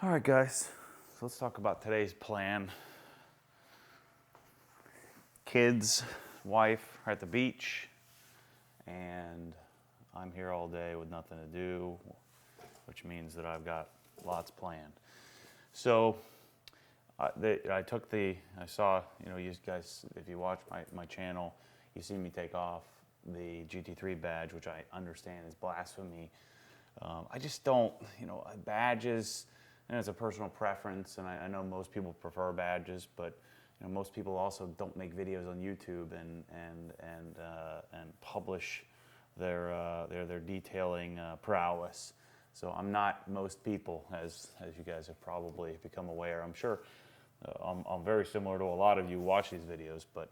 All right, guys, so let's talk about today's plan. Kids, wife are at the beach, and I'm here all day with nothing to do, which means that I've got lots planned. So I saw, you guys, if you watch my channel, you see me take off the GT3 badge, which I understand is blasphemy. I just don't, badges, it's a personal preference, and I know most people prefer badges, but most people also don't make videos on YouTube and publish their detailing prowess. So I'm not most people, as you guys have probably become aware. I'm sure I'm very similar to a lot of you who watch these videos, but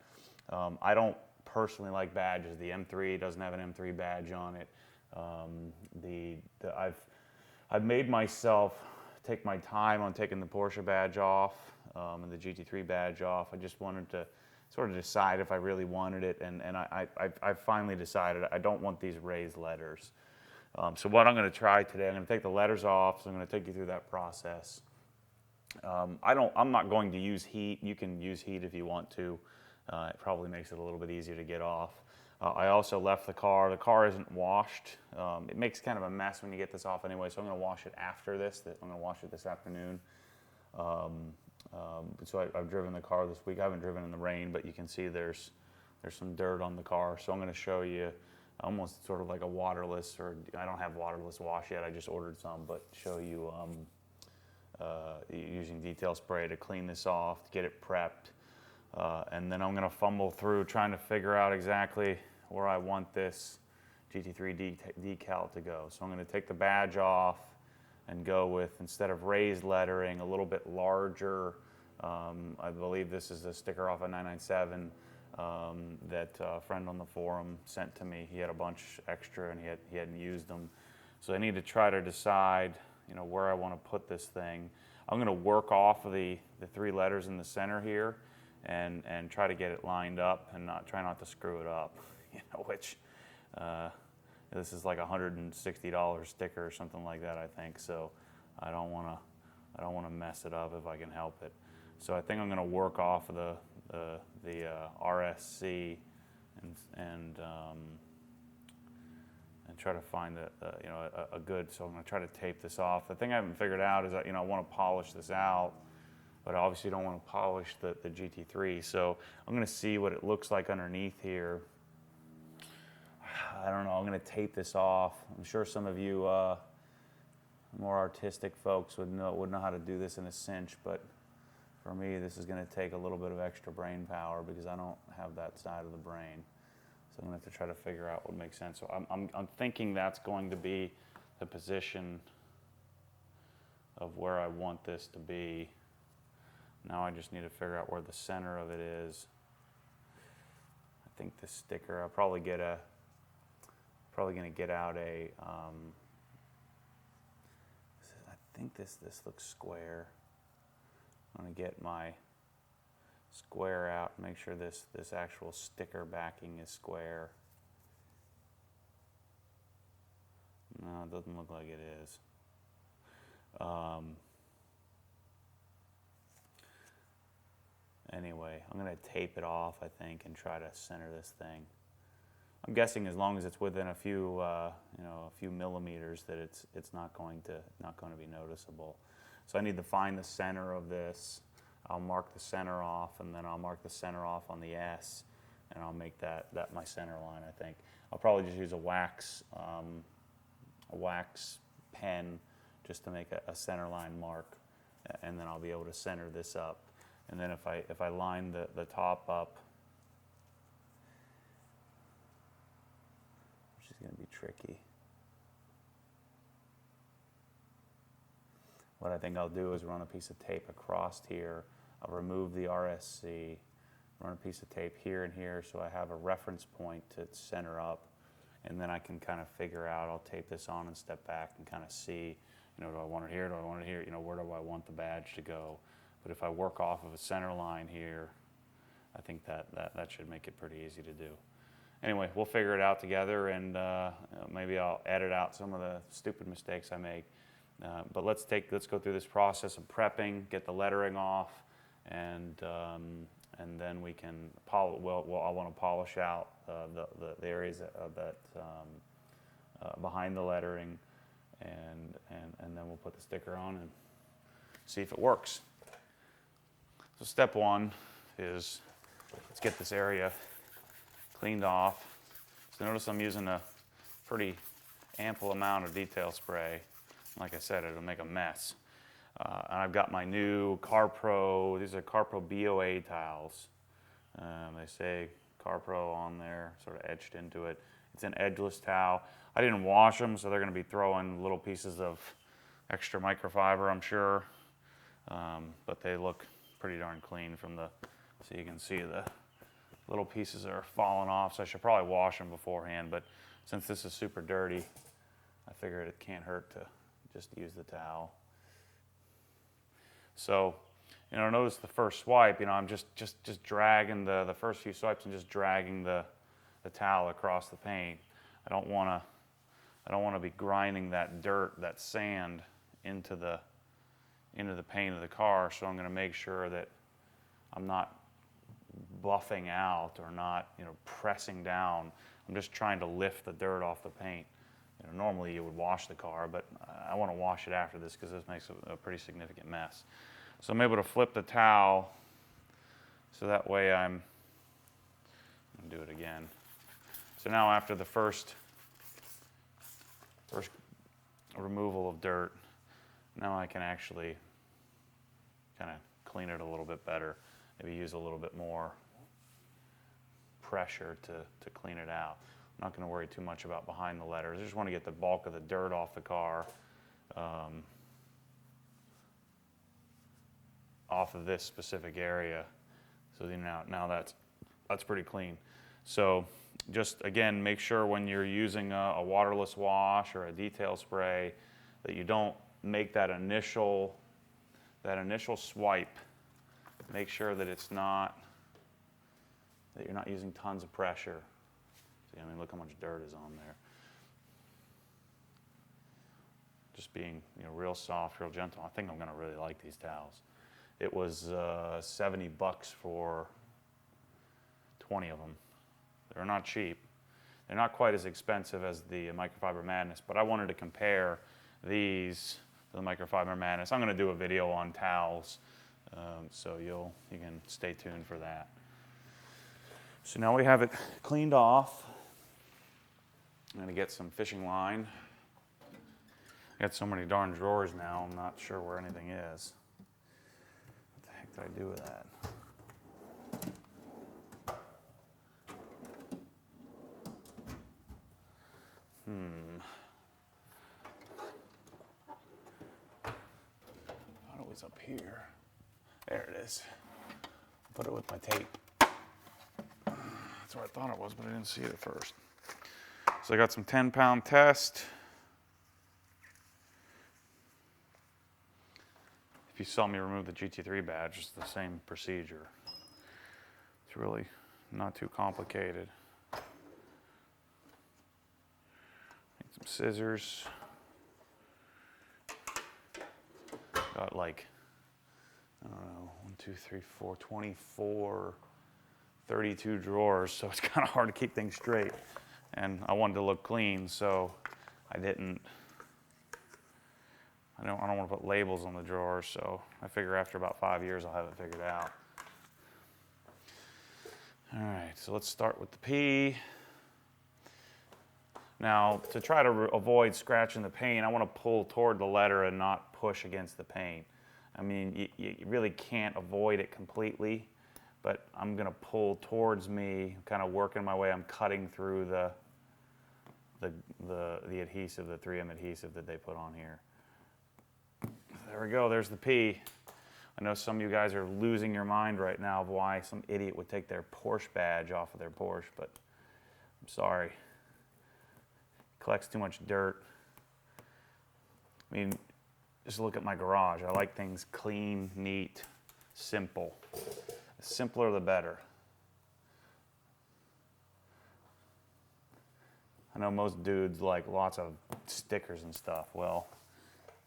I don't personally like badges. The M3 doesn't have an M3 badge on it. I've made myself take my time on taking the Porsche badge off and the GT3 badge off. I just wanted to sort of decide if I really wanted it, and I finally decided I don't want these raised letters. So what I'm going to try today, I'm going to take the letters off, so I'm going to take you through that process. I'm not going to use heat. You can use heat if you want to. It probably makes it a little bit easier to get off. I also left the car. The car isn't washed. It makes kind of a mess when you get this off anyway, so I'm going to wash it after this. I'm going to wash it this afternoon. So I've driven the car this week. I haven't driven in the rain, but you can see there's some dirt on the car. So I'm going to show you almost sort of like a waterless, or I don't have waterless wash yet. I just ordered some, but show you using detail spray to clean this off, to get it prepped. And then I'm going to fumble through trying to figure out exactly where I want this GT3 decal to go. So I'm going to take the badge off and go with, instead of raised lettering, a little bit larger. I believe this is a sticker off of 997 that a friend on the forum sent to me. He had a bunch extra and he hadn't used them. So I need to try to decide where I want to put this thing. I'm going to work off of the three letters in the center here and try to get it lined up and try not to screw it up, which this is like $160 sticker or something like that, I think. So I don't want to mess it up if I can help it. So I think I'm going to work off of the RSC and try to find a good. So I'm going to try to tape this off. The thing I haven't figured out is that I want to polish this out, but I obviously don't want to polish the GT3. So I'm going to see what it looks like underneath here. I don't know. I'm going to tape this off. I'm sure some of you more artistic folks would know how to do this in a cinch, but for me, this is going to take a little bit of extra brain power because I don't have that side of the brain. So I'm going to have to try to figure out what makes sense. So I'm thinking that's going to be the position of where I want this to be. Now I just need to figure out where the center of it is. I think this sticker, I'll probably going to get out a, I think this looks square. I'm going to get my square out and make sure this actual sticker backing is square. No, it doesn't look like it is. Anyway, I'm going to tape it off, I think, and try to center this thing. I'm guessing as long as it's within a few millimeters, that it's not going to be noticeable. So I need to find the center of this. I'll mark the center off, and then I'll mark the center off on the S, and I'll make that my center line, I think. I'll probably just use a wax pen just to make a center line mark, and then I'll be able to center this up. And then if I line the top up, which is going to be tricky. What I think I'll do is run a piece of tape across here. I'll remove the RSC, run a piece of tape here and here so I have a reference point to center up, and then I can kind of figure out, I'll tape this on and step back and kind of see, do I want it here, do I want it here, where do I want the badge to go? But if I work off of a center line here, I think that should make it pretty easy to do. Anyway, we'll figure it out together, and maybe I'll edit out some of the stupid mistakes I make. But let's go through this process of prepping, get the lettering off, and then we can I want to polish out the areas that behind the lettering, and then we'll put the sticker on and see if it works. So step one is let's get this area cleaned off. So notice I'm using a pretty ample amount of detail spray. Like I said, it'll make a mess. And I've got my new CarPro, these are CarPro BOA tiles. They say CarPro on there, sort of etched into it. It's an edgeless towel. I didn't wash them, so they're going to be throwing little pieces of extra microfiber, I'm sure. But they look pretty darn clean from the, so you can see the little pieces are falling off, so I should probably wash them beforehand. But since this is super dirty, I figured it can't hurt to just use the towel. So, notice the first swipe, I'm just dragging the first few swipes and just dragging the towel across the paint. I don't want to be grinding that dirt, that sand into the paint of the car. So I'm going to make sure that I'm not buffing out or not, pressing down. I'm just trying to lift the dirt off the paint. Normally you would wash the car, but I want to wash it after this because this makes a pretty significant mess. So I'm able to flip the towel so that way I'm going to do it again. So now after the first removal of dirt, now I can actually kind of clean it a little bit better. Maybe use a little bit more pressure to clean it out. I'm not going to worry too much about behind the letters. I just want to get the bulk of the dirt off the car, off of this specific area. So now that's pretty clean. So just again, make sure when you're using a waterless wash or a detail spray that you don't make that initial swipe. Make sure that you're not using tons of pressure. Look how much dirt is on there. Just being, real soft, real gentle. I think I'm going to really like these towels. It was $70 for 20 of them. They're not cheap. They're not quite as expensive as the Microfiber Madness, but I wanted to compare these to the Microfiber Madness. I'm going to do a video on towels, so you can stay tuned for that. So now we have it cleaned off. I'm going to get some fishing line. I got so many darn drawers now, I'm not sure where anything is. What the heck did I do with that? I thought it was up here. There it is. Put it with my tape. That's where I thought it was, but I didn't see it at first. So I got some 10-pound test. If you saw me remove the GT3 badge, it's the same procedure. It's really not too complicated. Need some scissors. Got like, I don't know, 1, 2, 3, 4, 24, 32 drawers, so it's kind of hard to keep things straight. And I wanted to look clean, so I don't want to put labels on the drawers, so I figure after about 5 years I'll have it figured out. All right, so let's start with the P. Now, to try to avoid scratching the paint, I want to pull toward the letter and not push against the paint. You really can't avoid it completely, but I'm going to pull towards me, kind of working my way. I'm cutting through the adhesive, the 3M adhesive that they put on here. There we go, there's the P. I know some of you guys are losing your mind right now of why some idiot would take their Porsche badge off of their Porsche, but I'm sorry. It collects too much dirt. Just look at my garage. I like things clean, neat, simple. The simpler the better. I know most dudes like lots of stickers and stuff. Well,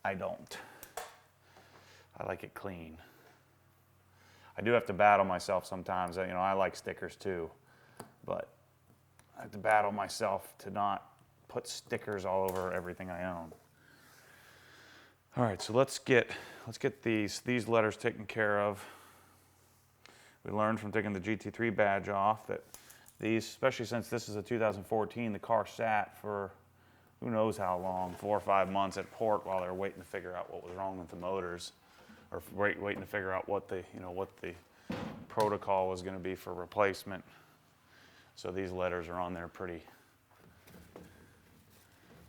I don't. I like it clean. I do have to battle myself sometimes. You know, I like stickers too, but I have to battle myself to not put stickers all over everything I own. All right, so let's get these letters taken care of. We learned from taking the GT3 badge off that these, especially since this is a 2014, the car sat for who knows how long, 4 or 5 months at port while they were waiting to figure out what was wrong with the motors, or waiting to figure out what the protocol was going to be for replacement. So these letters are on there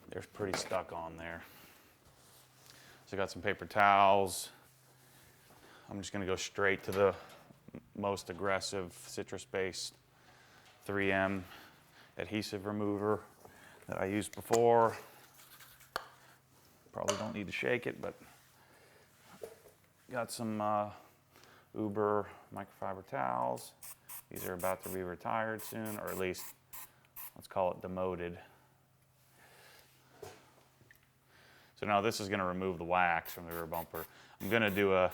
they're pretty stuck on there. So I got some paper towels. I'm just going to go straight to the most aggressive citrus-based 3M adhesive remover that I used before. Probably don't need to shake it, but got some Uber microfiber towels. These are about to be retired soon, or at least let's call it demoted. So now this is going to remove the wax from the rear bumper. I'm going to do a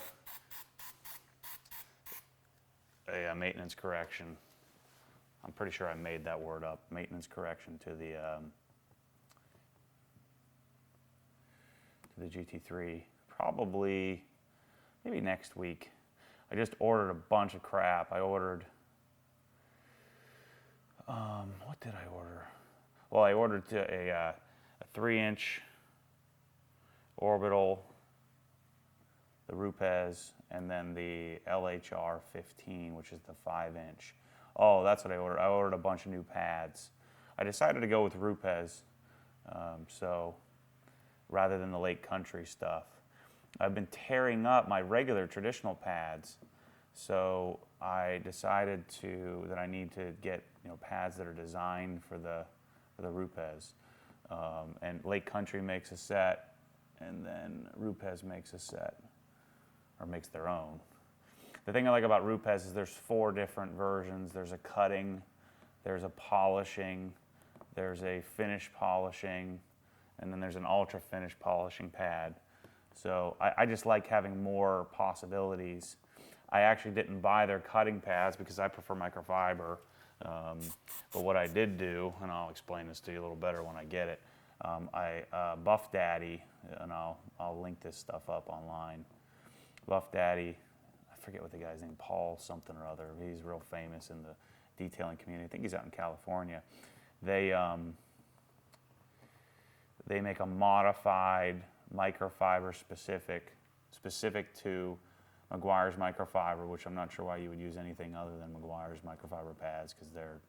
maintenance correction. I'm pretty sure I made that word up. Maintenance correction to the GT3. Probably, maybe next week. I just ordered a bunch of crap. I ordered, what did I order? Well, I ordered a 3-inch orbital, the Rupes, and then the LHR 15, which is the 5-inch. Oh, that's what I ordered. I ordered a bunch of new pads. I decided to go with Rupes, so rather than the Lake Country stuff. I've been tearing up my regular traditional pads, so I decided that I need to get pads that are designed for the Rupes. And Lake Country makes a set, and then Rupes makes a set, or makes their own. The thing I like about Rupes is there's 4 different versions. There's a cutting, there's a polishing, there's a finish polishing, and then there's an ultra finish polishing pad. So I just like having more possibilities. I actually didn't buy their cutting pads because I prefer microfiber. But what I did do, and I'll explain this to you a little better when I get it, Buff Daddy, and I'll link this stuff up online. Buff Daddy, I forget what the guy's name, Paul something or other. He's real famous in the detailing community. I think he's out in California. They make a modified microfiber specific to Meguiar's microfiber, which I'm not sure why you would use anything other than Meguiar's microfiber pads because they're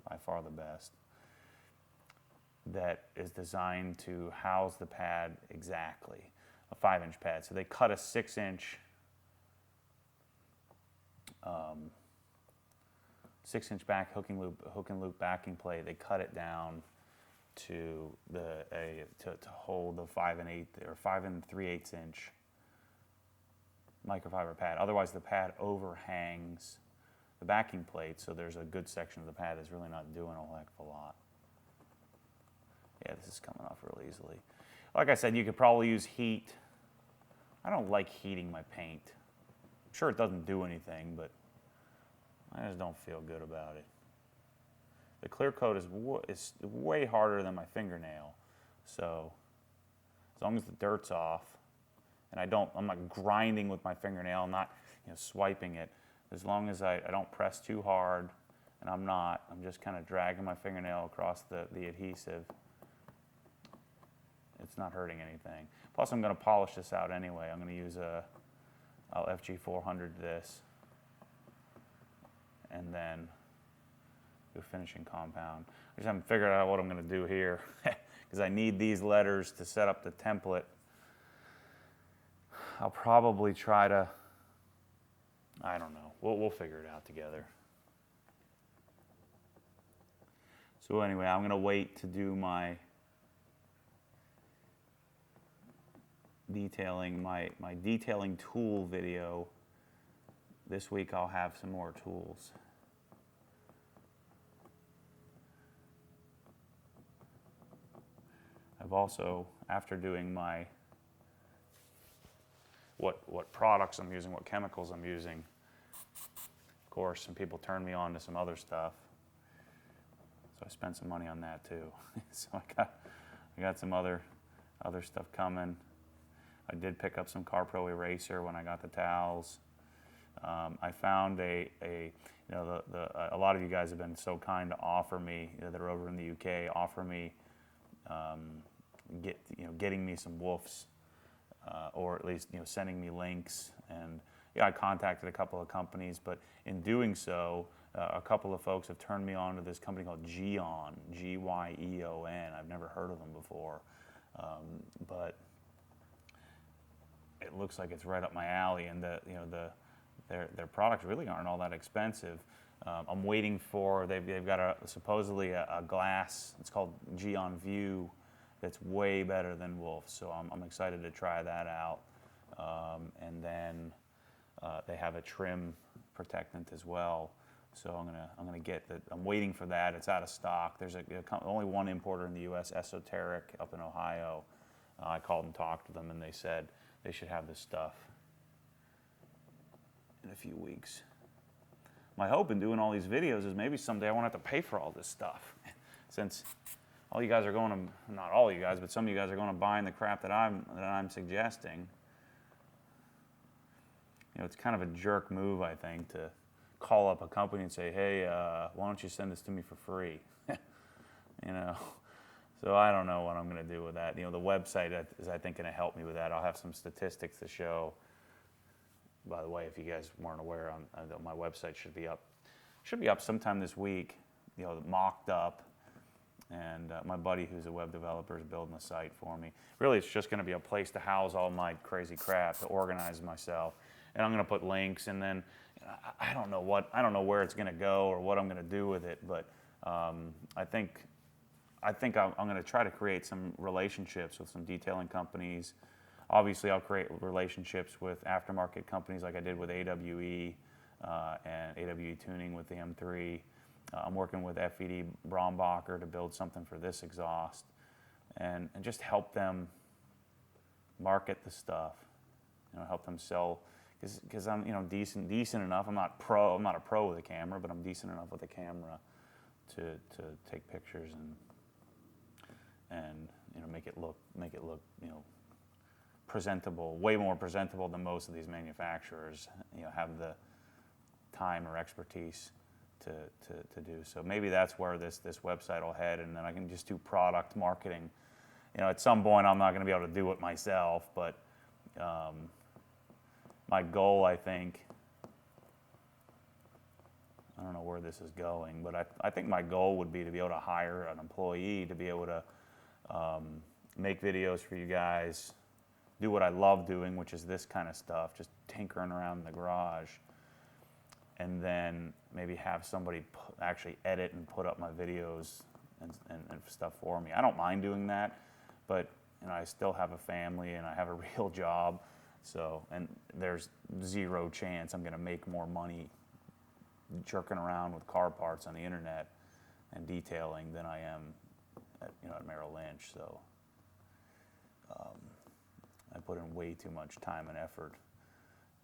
by far the best. That is designed to house the pad exactly, a 5-inch pad. So they cut a 6-inch 6-inch back hook and loop backing plate. They cut it down to hold the 5 3/8 inch microfiber pad. Otherwise, the pad overhangs the backing plate, so there's a good section of the pad that's really not doing a whole heck of a lot. Yeah, this is coming off real easily. Like I said, you could probably use heat. I don't like heating my paint. I'm sure it doesn't do anything, but I just don't feel good about it. The clear coat is way harder than my fingernail, so as long as the dirt's off, and I'm not grinding with my fingernail, I'm not swiping it. As long as I don't press too hard, and I'm just kind of dragging my fingernail across the adhesive. It's not hurting anything. Plus, I'm going to polish this out anyway. I'm going to use I'll FG 400 this, and then do finishing compound. I just haven't figured out what I'm going to do here because I need these letters to set up the template. I'll probably try to, I don't know. We'll figure it out together. So anyway, I'm going to wait to do my detailing, my detailing tool video. This week I'll have some more tools. I've also, after doing my what products I'm using, what chemicals I'm using. Of course, some people turned me on to some other stuff, so I spent some money on that too. So I got some other stuff coming. I did pick up some CarPro eraser when I got the towels. I found a lot of you guys have been so kind to offer me, that are over in the UK, offer me getting me some woofs, or at least sending me links. And I contacted a couple of companies, but in doing so, a couple of folks have turned me on to this company called Gyeon, Gyeon. I've never heard of them before, but it looks like it's right up my alley, and their products really aren't all that expensive. I'm waiting for, they've got supposedly a glass, it's called Gyeon View, that's way better than Wolf, so I'm excited to try that out. And then they have a trim protectant as well, so I'm gonna get that. I'm waiting for that. It's out of stock. There's only one importer in the U.S., Esoteric, up in Ohio. I called and talked to them, and they said they should have this stuff in a few weeks. My hope in doing all these videos is maybe someday I won't have to pay for all this stuff, since all you guys are going to, not all you guys, but some of you guys are going to buying the crap that I'm suggesting. It's kind of a jerk move, I think, to call up a company and say, hey, why don't you send this to me for free? So I don't know what I'm going to do with that. The website is, I think, going to help me with that. I'll have some statistics to show. By the way, if you guys weren't aware, my website should be up sometime this week, mocked up. And my buddy, who's a web developer, is building a site for me. Really, it's just going to be a place to house all my crazy crap, to organize myself. And I'm going to put links, and then I don't know where it's going to go or what I'm going to do with it. But I think I'm going to try to create some relationships with some detailing companies. Obviously, I'll create relationships with aftermarket companies like I did with AWE and AWE Tuning with the M3. I'm working with FED Brombacher to build something for this exhaust, and just help them market the stuff. Help them sell, because I'm decent enough. I'm not a pro with a camera, but I'm decent enough with a camera to take pictures and make it look presentable, way more presentable than most of these manufacturers have the time or expertise to do. So maybe that's where this website will head, and then I can just do product marketing. At some point I'm not going to be able to do it myself, but my goal, I think, I don't know where this is going, but I think my goal would be to be able to hire an employee to be able to make videos for you guys, do what I love doing, which is this kind of stuff, just tinkering around in the garage, and then maybe have somebody actually edit and put up my videos and stuff for me. I don't mind doing that, but I still have a family and I have a real job, and there's zero chance I'm going to make more money jerking around with car parts on the internet and detailing than I am at Merrill Lynch. So I put in way too much time and effort,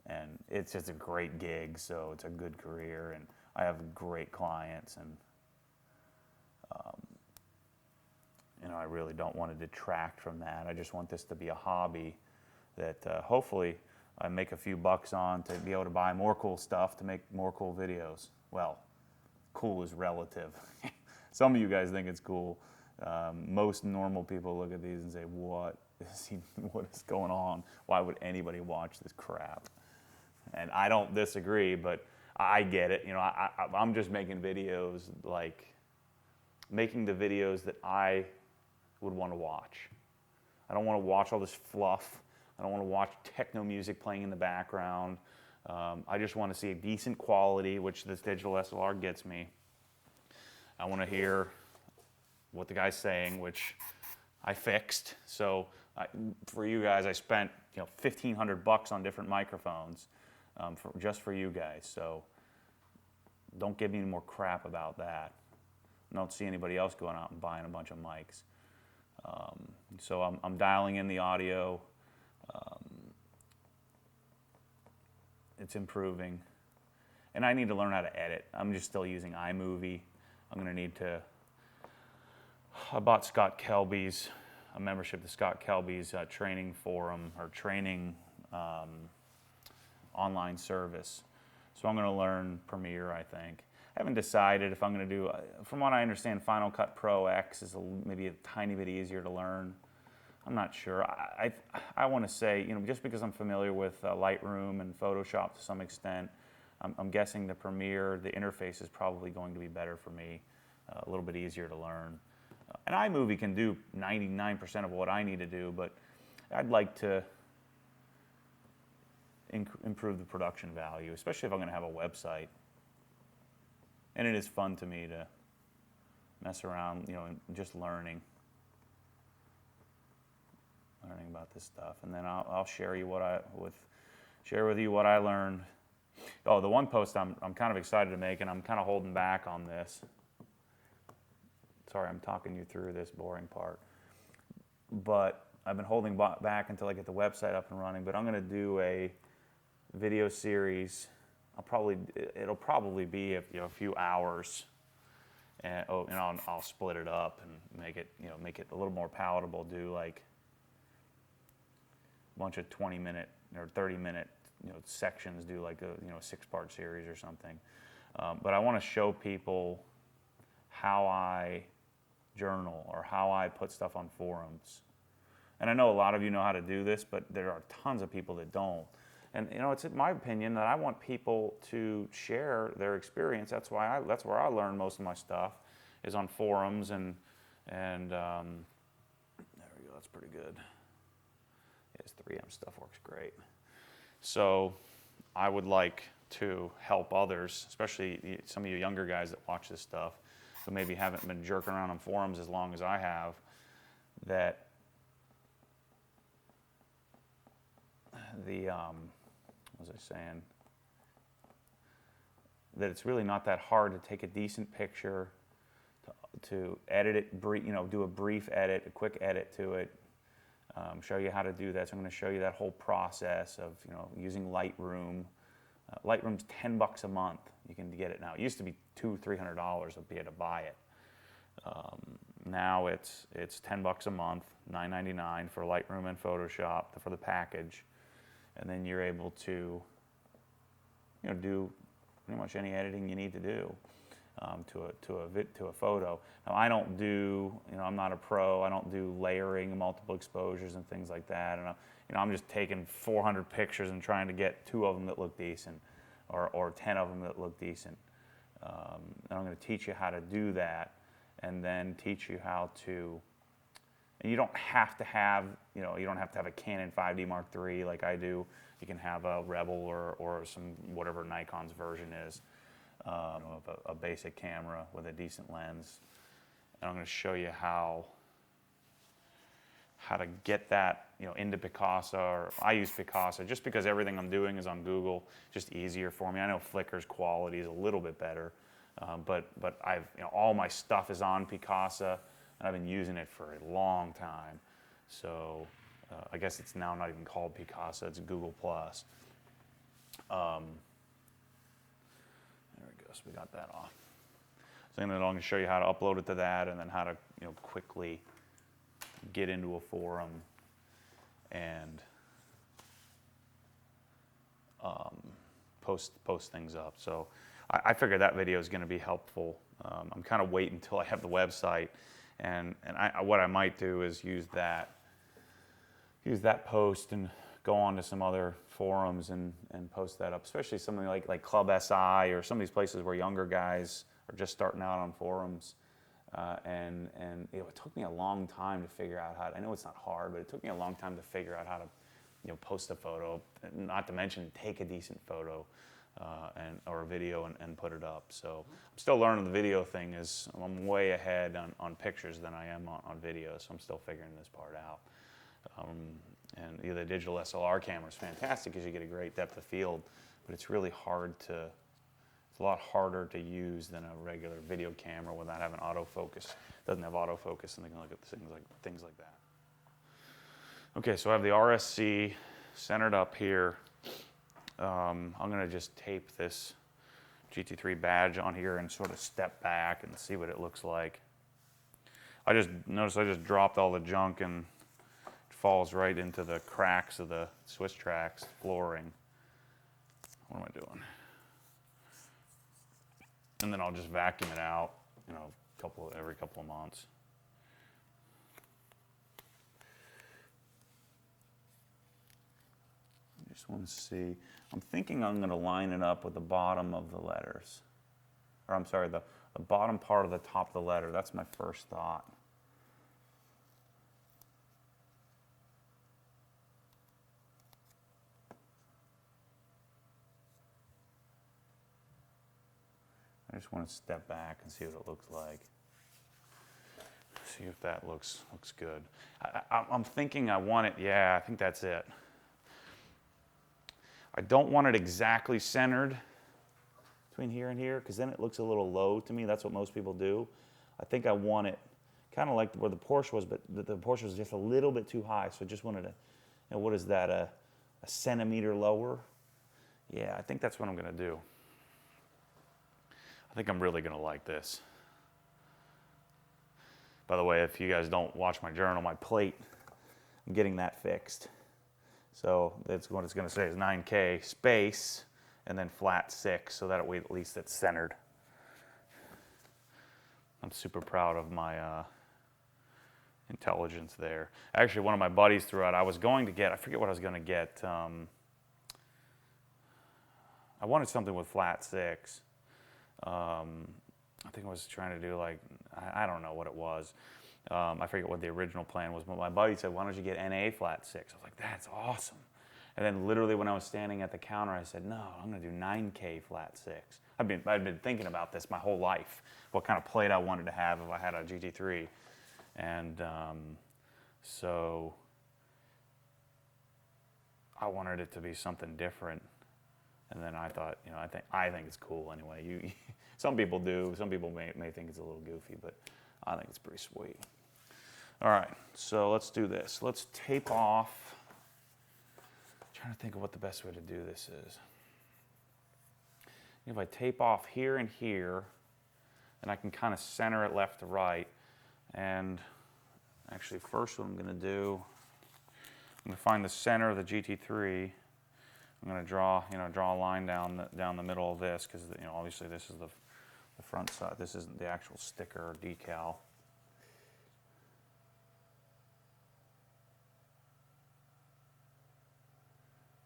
and it's just a great gig, so it's a good career, and I have great clients, and I really don't want to detract from that. I just want this to be a hobby that hopefully I make a few bucks on, to be able to buy more cool stuff, to make more cool videos. Well, cool is relative. Some of you guys think it's cool. Most normal people look at these and say, what is going on? Why would anybody watch this crap? And I don't disagree, but I get it. I'm just making videos, making the videos that I would want to watch. I don't want to watch all this fluff. I don't want to watch techno music playing in the background. I just want to see a decent quality, which this digital SLR gets me. I want to hear what the guy's saying, which I fixed. So for you guys, I spent $1,500 on different microphones just for you guys. So don't give me any more crap about that. I don't see anybody else going out and buying a bunch of mics. So I'm dialing in the audio. it's improving. And I need to learn how to edit. I'm just still using iMovie. I'm going to need to, I bought Scott Kelby's, a membership to Scott Kelby's training forum or training online service. So I'm going to learn Premiere, I think. I haven't decided if I'm going to do, from what I understand, Final Cut Pro X is maybe a tiny bit easier to learn. I'm not sure. I want to say, you know, just because I'm familiar with Lightroom and Photoshop to some extent, I'm guessing the Premiere, the interface is probably going to be better for me, a little bit easier to learn. And iMovie can do 99% of what I need to do, but I'd like to improve the production value, especially if I'm going to have a website. And it is fun to me to mess around, you know, and just learning about this stuff. And then I'll share you share with you what I learned. Oh, the one post I'm kind of excited to make, and I'm kind of holding back on this. Sorry, I'm talking you through this boring part. But I've been holding back until I get the website up and running. But I'm going to do a video series. It'll probably be a few hours, and I'll split it up and make it a little more palatable. Do like a bunch of 20-minute or 30-minute sections. Do like a 6-part series or something. But I want to show people how I journal or how I put stuff on forums. And I know a lot of you know how to do this, but there are tons of people that don't. And it's in my opinion that I want people to share their experience. That's where I learn most of my stuff, is on forums and there we go. That's pretty good. Yes, 3M stuff works great. So I would like to help others, especially some of you younger guys that watch this stuff, who maybe haven't been jerking around on forums as long as I have, that what was I saying? That it's really not that hard to take a decent picture, to edit it, do a brief edit, a quick edit to it, show you how to do that. So I'm going to show you that whole process of using Lightroom. Lightroom's $10 a month. You can get it now. It used to be $200-$300 to be able to buy it. Now it's $10 a month, $9.99 for Lightroom and Photoshop for the package. And then you're able to, do pretty much any editing you need to do to a photo. Now I don't do, I'm not a pro. I don't do layering, multiple exposures, and things like that. And I'm just taking 400 pictures and trying to get 2 of them that look decent, or 10 of them that look decent. And I'm going to teach you how to do that, and then teach you how to. And you don't have to have, a Canon 5D Mark III like I do. You can have a Rebel or some whatever Nikon's version is, of a basic camera with a decent lens. And I'm going to show you how to get that, into Picasa. Or I use Picasa just because everything I'm doing is on Google. Just easier for me. I know Flickr's quality is a little bit better, but I've all my stuff is on Picasa. And I've been using it for a long time. So I guess it's now not even called Picasa, it's Google+. There we go, so we got that off. So I'm going to show you how to upload it to that, and then how to quickly get into a forum and post things up. So I figured that video is going to be helpful. I'm kind of waiting until I have the website. And what I might do is use that post and go on to some other forums and post that up, especially something like Club SI or some of these places where younger guys are just starting out on forums. And it took me a long time to figure out how to, I know it's not hard, but it took me a long time to figure out how to post a photo, not to mention take a decent photo. Or a video and put it up. So I'm still learning the video thing. I'm way ahead on pictures than I am on video, so I'm still figuring this part out. And the digital SLR camera is fantastic because you get a great depth of field, but it's really it's a lot harder to use than a regular video camera without having autofocus. It doesn't have autofocus, and they can look at things like that. Okay, so I have the RSC centered up here. I'm going to just tape this GT3 badge on here and sort of step back and see what it looks like. I just noticed I just dropped all the junk and it falls right into the cracks of the Swiss tracks flooring. What am I doing? And then I'll just vacuum it out, you know, every couple of months. I just want to see. I'm thinking I'm going to line it up with the bottom of the letters. Or I'm sorry, the bottom part of the top of the letter. That's my first thought. I just want to step back and see what it looks like. See if that looks good. I'm thinking I want it, yeah, I think that's it. I don't want it exactly centered between here and here, because then it looks a little low to me. That's what most people do. I think I want it kind of like where the Porsche was, but the Porsche was just a little bit too high, so I just wanted to, you know, what is that, a centimeter lower? Yeah, I think that's what I'm going to do. I think I'm really going to like this. By the way, if you guys don't watch my journal, my plate, I'm getting that fixed. So that's what it's going to say is 9K space and then flat 6, so that way at least it's centered. I'm super proud of my intelligence there. Actually, one of my buddies threw out, I forget what I was going to get. I wanted something with flat 6. I think I was trying to do like, I don't know what it was. I forget what the original plan was, but my buddy said, why don't you get NA flat 6? I was like, that's awesome. And then literally when I was standing at the counter, I said, no, I'm going to do 9K flat 6. I've been thinking about this my whole life, what kind of plate I wanted to have if I had a GT3. And so I wanted it to be something different. And then I thought, you know, I think it's cool anyway. Some people do. Some people may think it's a little goofy, but I think it's pretty sweet. All right, so let's do this. Let's tape off. I'm trying to think of what the best way to do this is. If I tape off here and here, then I can kind of center it left to right. And actually, first what I'm going to do, I'm going to find the center of the GT3. I'm going to draw a line down the middle of this, because obviously this is the front side. This isn't the actual sticker or decal.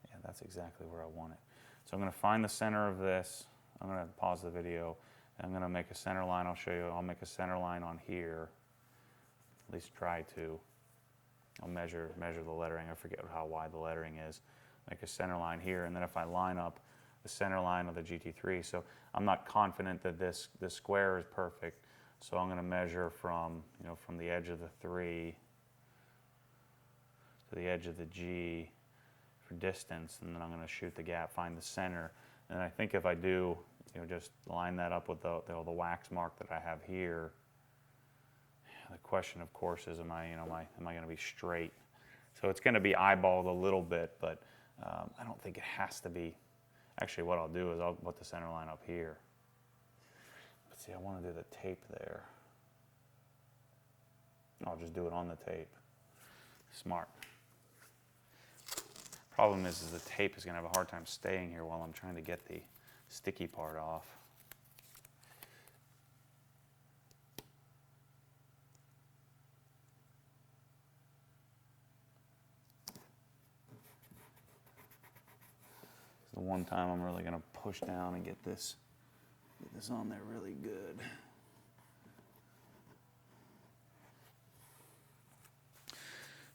Yeah, that's exactly where I want it. So I'm going to find the center of this. I'm going to pause the video. I'm going to make a center line. I'll show you. I'll make a center line on here. At least try to. I'll measure the lettering. I forget how wide the lettering is. Make a center line here, and then if I line up the center line of the GT3, so I'm not confident that this square is perfect, so I'm going to measure from the edge of the 3 to the edge of the G for distance, and then I'm going to shoot the gap, find the center, and I think if I do, just line that up with the wax mark that I have here. The question, of course, is am I going to be straight? So it's going to be eyeballed a little bit, but I don't think it has to be. Actually, what I'll do is I'll put the center line up here. But see, I want to do the tape there. I'll just do it on the tape. Smart. Problem is the tape is going to have a hard time staying here while I'm trying to get the sticky part off. The one time I'm really going to push down and get this on there really good.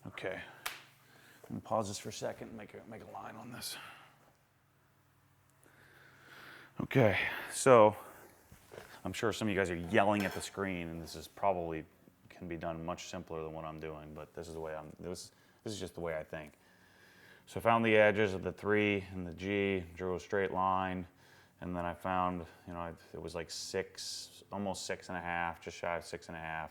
Okay, I'm going to pause this for a second and make a line on this. Okay, so I'm sure some of you guys are yelling at the screen, and this is probably can be done much simpler than what I'm doing, but this is the way this is just the way I think. So I found the edges of the 3 and the G, drew a straight line, and then I found, it was like 6, almost 6.5, just shy of 6.5.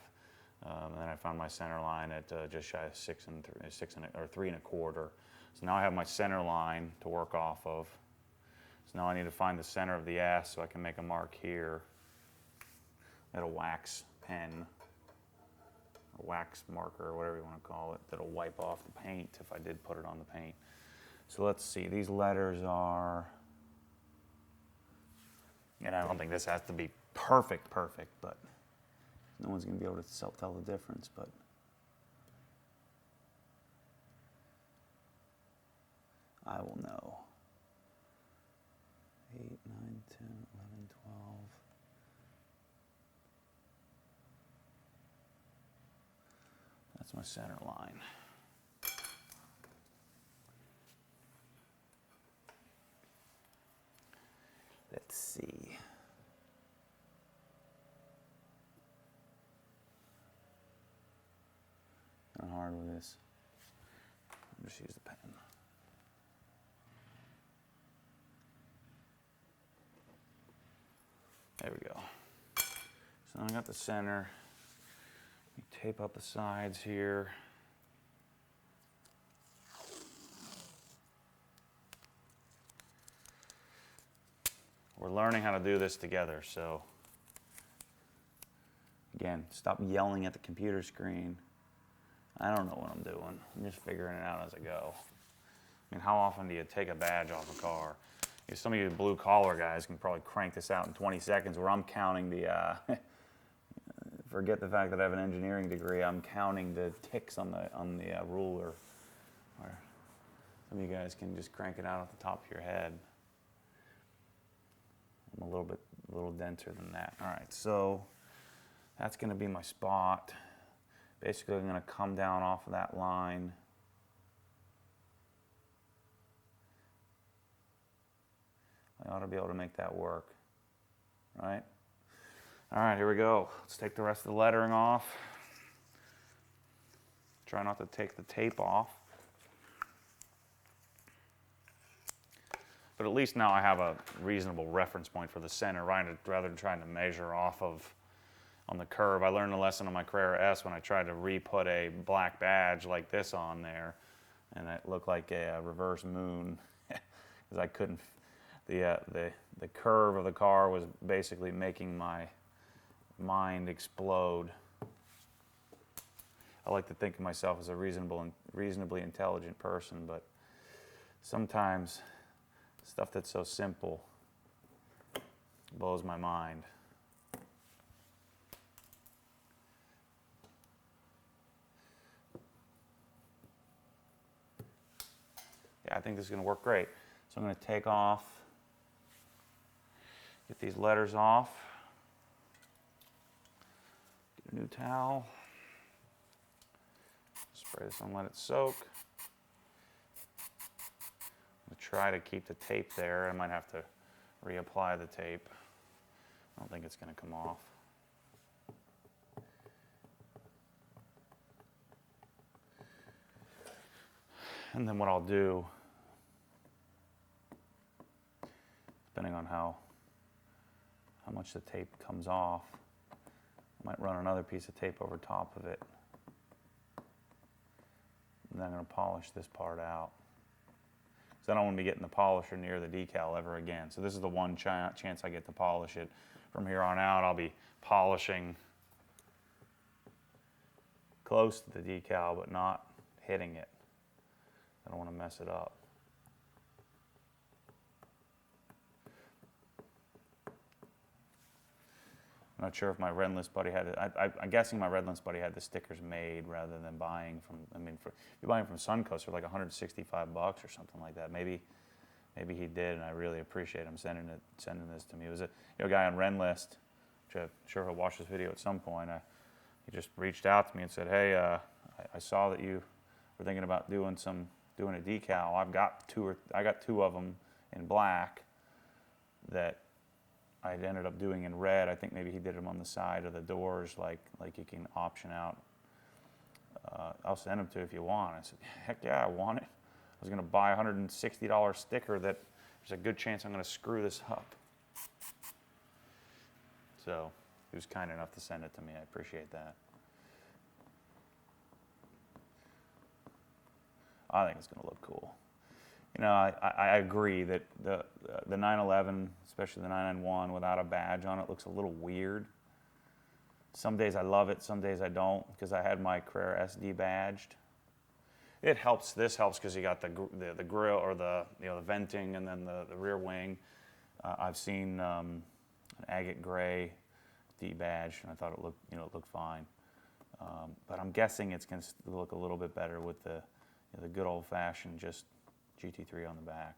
And then I found my center line at just shy of 3 1/4. So now I have my center line to work off of. So now I need to find the center of the S so I can make a mark here. At a wax pen, a wax marker, or whatever you want to call it, that'll wipe off the paint if I did put it on the paint. So let's see, these letters are, and I don't think this has to be perfect, but no one's going to be able to tell the difference, but I will know. 8, 9, 10, 11, 12. That's my center line. Let's see. Kind of hard with this. I'll just use the pen. There we go. So I got the center. Tape up the sides here. We're learning how to do this together, so again, stop yelling at the computer screen. I don't know what I'm doing. I'm just figuring it out as I go. I mean, how often do you take a badge off a car? Some of you blue collar guys can probably crank this out in 20 seconds where I'm counting the forget the fact that I have an engineering degree. I'm counting the ticks on the ruler. Or some of you guys can just crank it out at the top of your head. I'm a little denser than that. All right, so that's going to be my spot. Basically, I'm going to come down off of that line. I ought to be able to make that work, right? All right, here we go. Let's take the rest of the lettering off. Try not to take the tape off. But at least now I have a reasonable reference point for the center, right? Rather than trying to measure off of on the curve. I learned a lesson on my Carrera S when I tried to re-put a black badge like this on there, and it looked like a reverse moon because I couldn't. The curve of the car was basically making my mind explode. I like to think of myself as a reasonably intelligent person, but sometimes stuff that's so simple blows my mind. Yeah, I think this is going to work great. So I'm going to take off, get these letters off, get a new towel, spray this on, let it soak. I'm going to try to keep the tape there. I might have to reapply the tape. I don't think it's going to come off. And then what I'll do, depending on how much the tape comes off, I might run another piece of tape over top of it. And then I'm going to polish this part out. So I don't want to be getting the polisher near the decal ever again. So this is the one chance I get to polish it. From here on out, I'll be polishing close to the decal, but not hitting it. I don't want to mess it up. I'm not sure if my Redless buddy had it. I'm guessing my Redless buddy had the stickers made rather than buying from. I mean, if you're buying from Suncoast, they're like $165 or something like that. Maybe he did, and I really appreciate him sending this to me. It was a guy on Renlist, which I'm sure he'll watch this video at some point. He just reached out to me and said, "Hey, I saw that you were thinking about doing a decal. I got two of them in black that I ended up doing in red. I think maybe he did them on the side of the doors, like you can option out. I'll send them to you if you want." I said, "Heck yeah, I want it. I was going to buy a $160 sticker that there's a good chance I'm going to screw this up." So he was kind enough to send it to me. I appreciate that. I think it's going to look cool. You know, I agree that the 911, especially the 991 without a badge on it, looks a little weird. Some days I love it, some days I don't, because I had my Carrera SD badged. It helps. This helps because you got the grill, or the the venting, and then the rear wing. I've seen an agate gray D-badge, and I thought it looked fine. But I'm guessing it's going to look a little bit better with the good old-fashioned just GT3 on the back.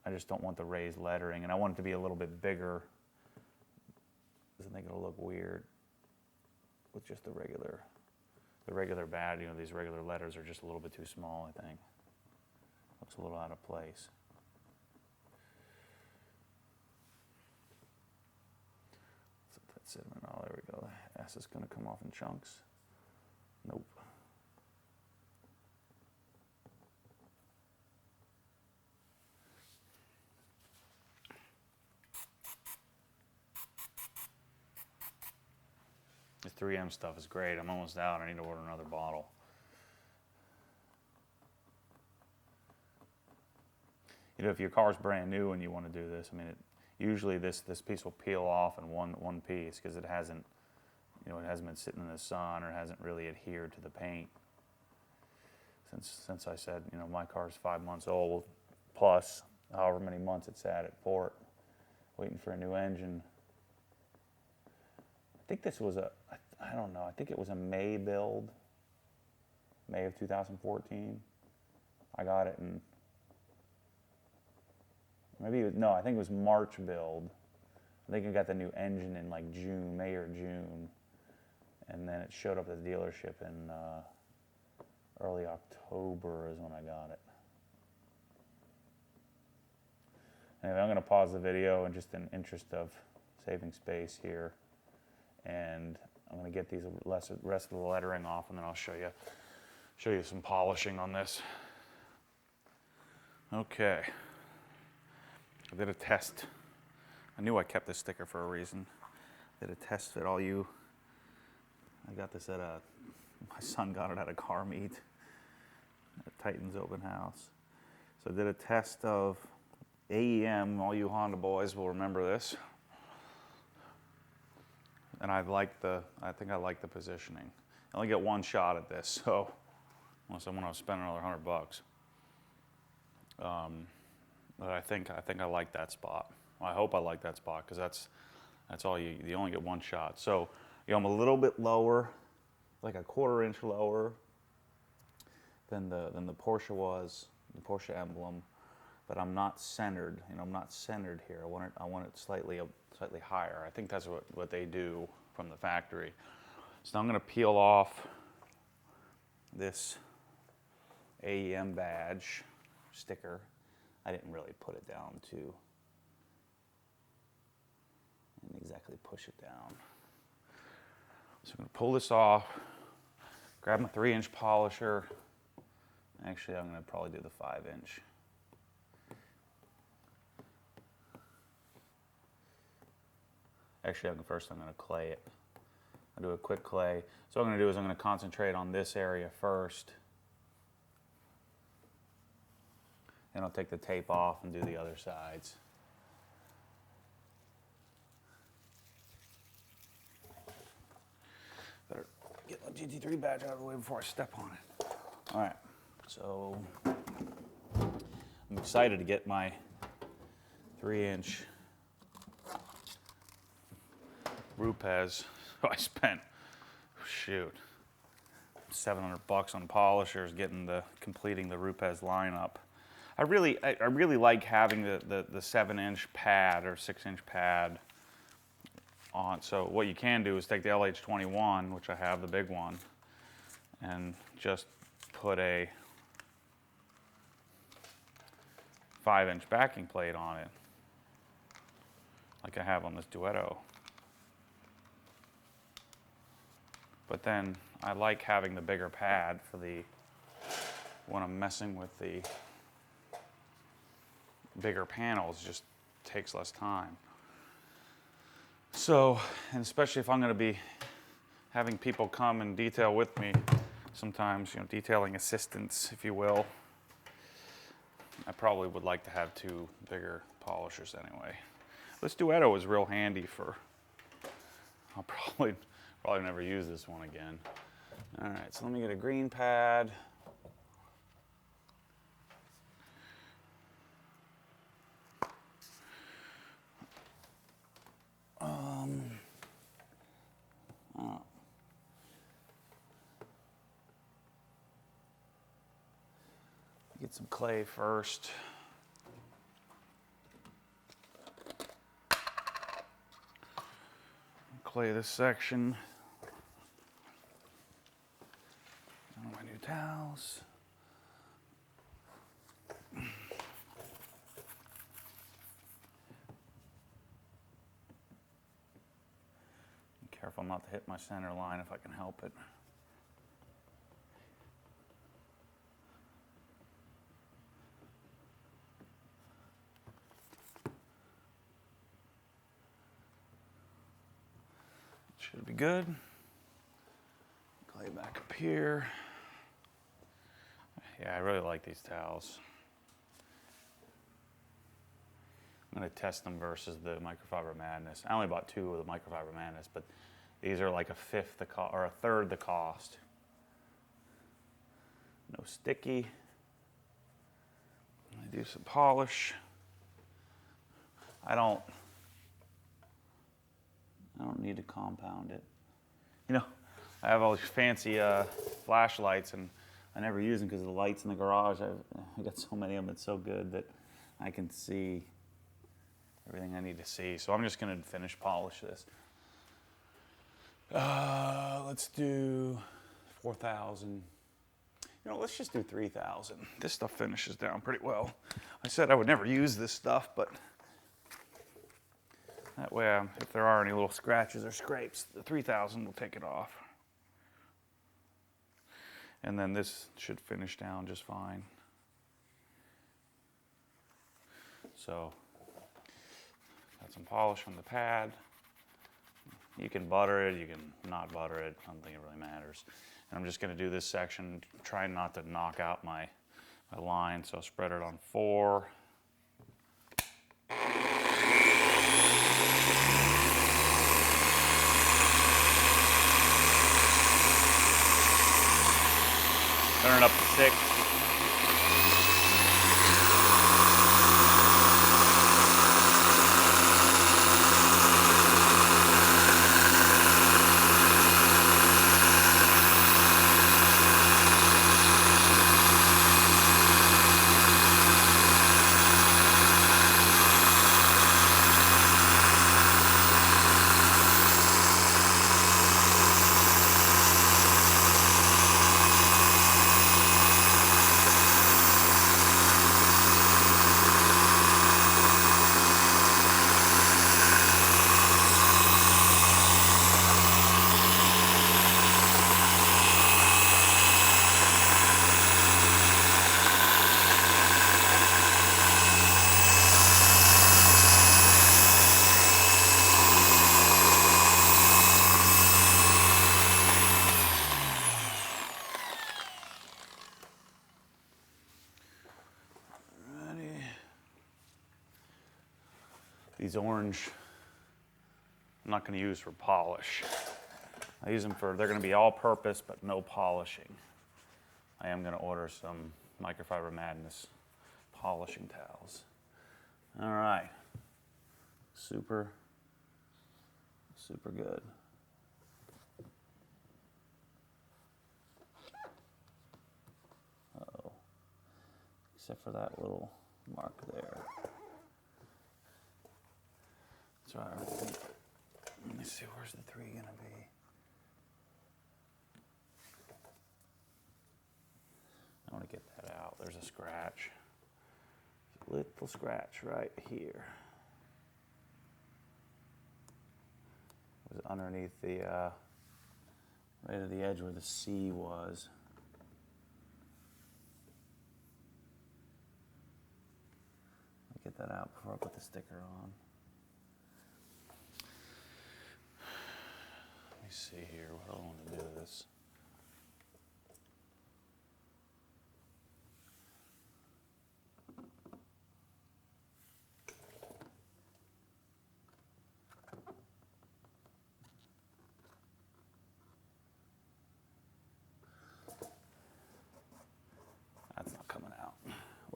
I just don't want the raised lettering, and I want it to be a little bit bigger. I think it'll look weird with just the regular badge. These regular letters are just a little bit too small, I think. Looks a little out of place. Let that cinnamon. Oh, there we go. The S is going to come off in chunks. Nope. This 3M stuff is great. I'm almost out. I need to order another bottle. If your car's brand new and you want to do this, I mean, usually this piece will peel off in one piece because it hasn't been sitting in the sun or hasn't really adhered to the paint. Since I said, my car's 5 months old, plus however many months it's sat at port, waiting for a new engine. I think this was I don't know, I think it was a May build, May of 2014. I got it in, I think it was March build. I think I got the new engine in like June, May or June. And then it showed up at the dealership in early October is when I got it. Anyway, I'm going to pause the video in just in interest of saving space here. And I'm going to get these rest of the lettering off, and then I'll show you some polishing on this. Okay. I did a test. I knew I kept this sticker for a reason. I did a test fit. I got this my son got it at a car meet at Titan's open house. So I did a test of AEM. All you Honda boys will remember this. And I think I like the positioning. I only get one shot at this, so unless I want to spend another $100. But I think I like that spot. I hope I like that spot because that's all you only get one shot. So I'm a little bit lower, like a 1/4 inch lower than the Porsche was, the Porsche Emblem, but I'm not centered. I'm not centered here. I want it slightly higher. I think that's what they do from the factory. So I'm going to peel off this AEM badge sticker. I didn't really put it down I didn't exactly push it down. So I'm going to pull this off, grab my 3-inch polisher. Actually, I'm going to probably do the 5-inch. Actually, first I'm going to clay it. I'll do a quick clay. So what I'm going to do is I'm going to concentrate on this area first. And I'll take the tape off and do the other sides. Better get my GT3 badge out of the way before I step on it. All right, so I'm excited to get my 3-inch Rupes. I spent, $700 on polishers completing the Rupes lineup. I really like having the 7-inch pad or 6-inch pad on. So what you can do is take the LH21, which I have, the big one, and just put a 5-inch backing plate on it, like I have on this Duetto. But then I like having the bigger pad for when I'm messing with the bigger panels, just takes less time. So, and especially if I'm going to be having people come and detail with me, sometimes, detailing assistants, if you will. I probably would like to have 2 bigger polishers anyway. This Duetto is real handy for, I'll probably never use this one again. All right, so let me get a green pad. Get some clay first. Clay this section. On my new towels. Be careful not to hit my center line if I can help it. Should be good. Clay back up here. Yeah, I really like these towels. I'm going to test them versus the Microfiber Madness. I only bought 2 of the Microfiber Madness, but these are like a third the cost. No sticky. I do some polish. I don't need to compound it. You know, I have all these fancy flashlights, and I never use them because of the lights in the garage. I got so many of them. It's so good that I can see everything I need to see. So I'm just going to finish polish this. Let's do 4,000. You know, let's just do 3,000. This stuff finishes down pretty well. I said I would never use this stuff, but that way, if there are any little scratches or scrapes, the 3,000 will take it off. And then this should finish down just fine. So, got some polish on the pad. You can butter it, you can not butter it. I don't think it really matters. And I'm just going to do this section, trying not to knock out my line. So I'll spread it on 4. Turn it up to 6. These orange, I'm not going to use for polish. I use them they're going to be all purpose, but no polishing. I am going to order some Microfiber Madness polishing towels. All right. Super good. Uh-oh. Except for that little mark there. So let me see, where's the 3 gonna be? I want to get that out. There's a scratch. A little scratch right here. It was underneath the, right at the edge where the C was. Let me get that out before I put the sticker on. Let me see here, what do I want to do with this?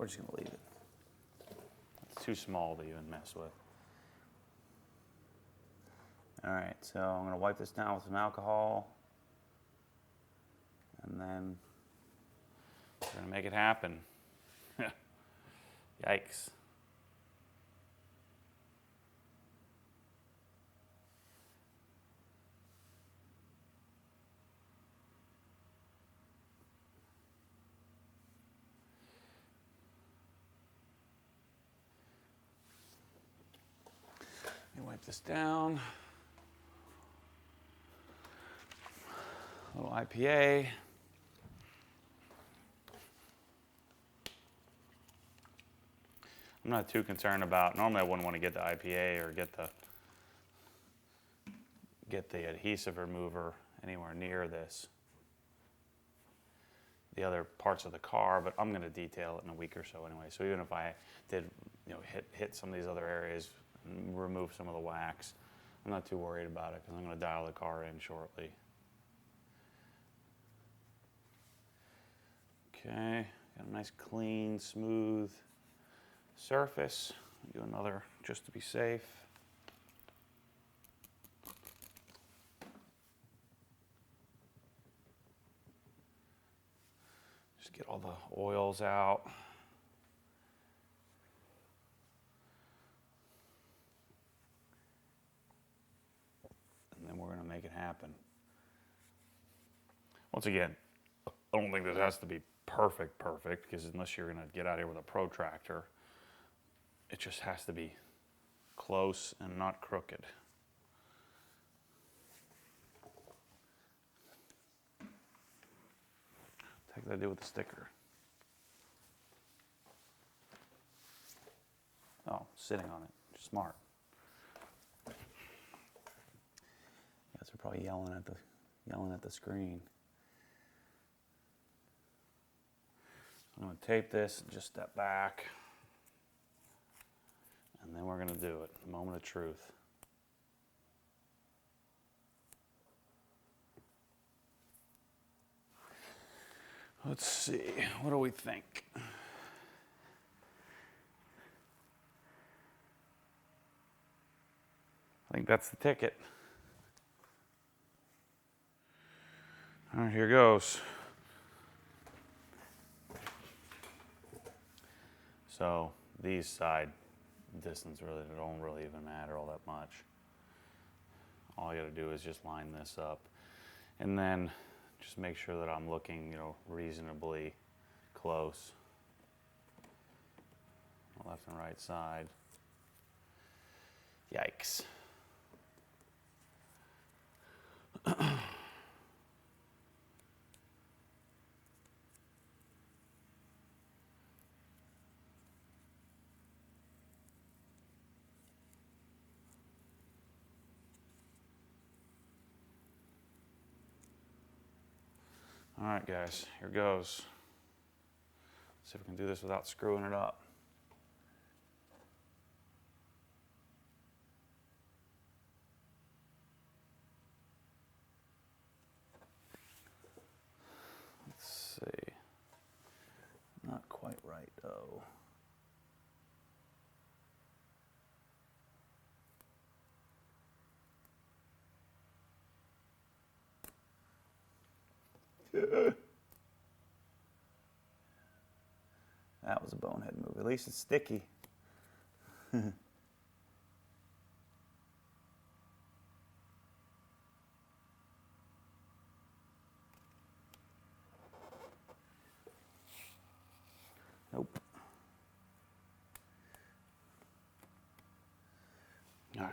we're just gonna leave it. It's too small to even mess with. All right, so I'm gonna wipe this down with some alcohol, and then we're gonna make it happen. Yikes. Let me wipe this down. A little IPA. I'm not too concerned about, normally I wouldn't want to get the IPA or get the adhesive remover anywhere near this, the other parts of the car, but I'm going to detail it in a week or so anyway. So even if I did, hit some of these other areas and remove some of the wax, I'm not too worried about it because I'm going to dial the car in shortly. Okay, got a nice clean, smooth surface. Do another just to be safe. Just get all the oils out. And then we're going to make it happen. Once again, I don't think this has to be perfect, because unless you're going to get out here with a protractor, it just has to be close and not crooked. What the heck did I do with the sticker? Oh, sitting on it. Smart. You guys are probably yelling at the screen. I'm going to tape this and just step back. And then we're going to do it. The moment of truth. Let's see. What do we think? I think that's the ticket. All right, here goes. So these side distance really don't really even matter all that much. All you got to do is just line this up, and then just make sure that I'm looking, reasonably close. Left and right side. Yikes. All right, guys, here goes. See if we can do this without screwing it up. Let's see. Not quite right, though. That was a bonehead move. At least it's sticky. Nope. All right.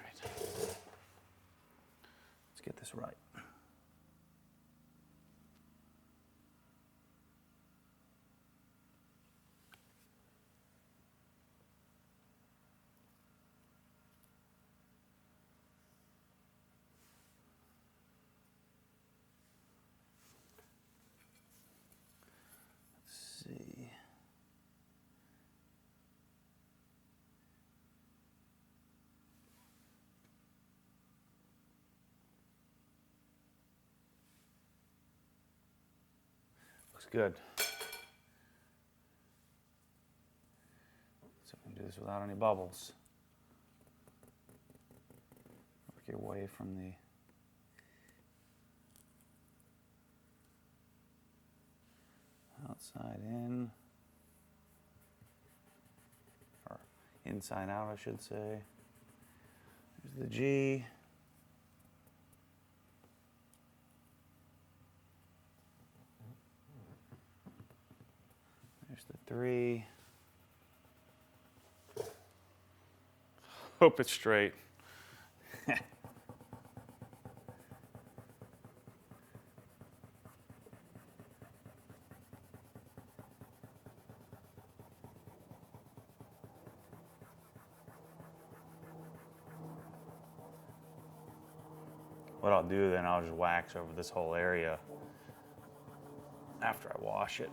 Let's get this right. See. Looks good. this without any bubbles. Work your way from the outside in, or inside out, I should say. There's the G. There's the 3. Hope it's straight. What I'll do then, I'll just wax over this whole area after I wash it.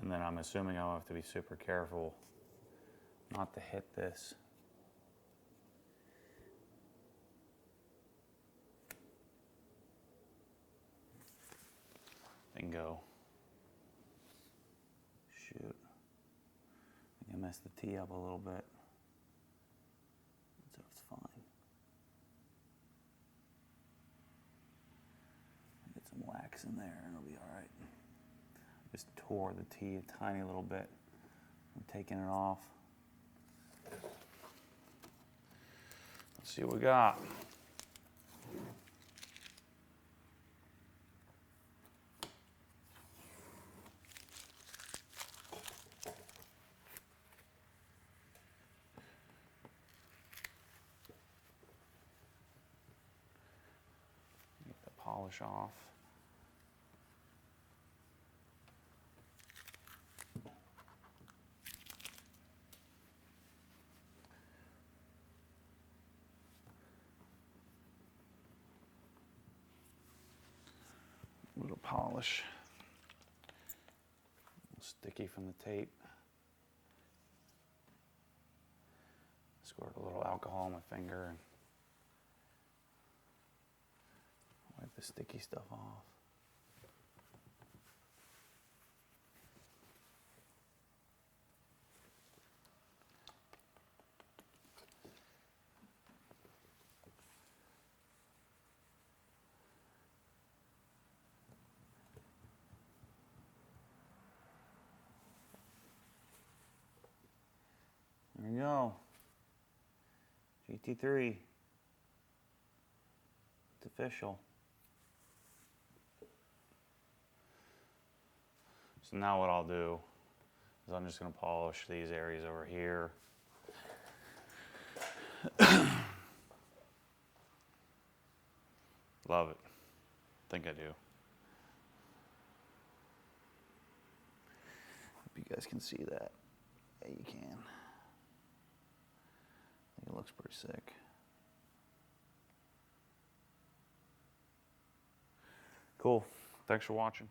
And then I'm assuming I'll have to be super careful not to hit this. Bingo. Shoot. I think I messed the T up a little bit. So it's fine. Get some wax in there and it'll be all right. Just tore the T a tiny little bit. I'm taking it off. Let's see what we got. Get the polish off. A little polish. A little sticky from the tape. Squirt a little alcohol on my finger and wipe the sticky stuff off. There we go. GT3. It's official. So now what I'll do is I'm just going to polish these areas over here. Love it. Think I do. Hope you guys can see that. Yeah, you can. I think it looks pretty sick. Cool. Thanks for watching.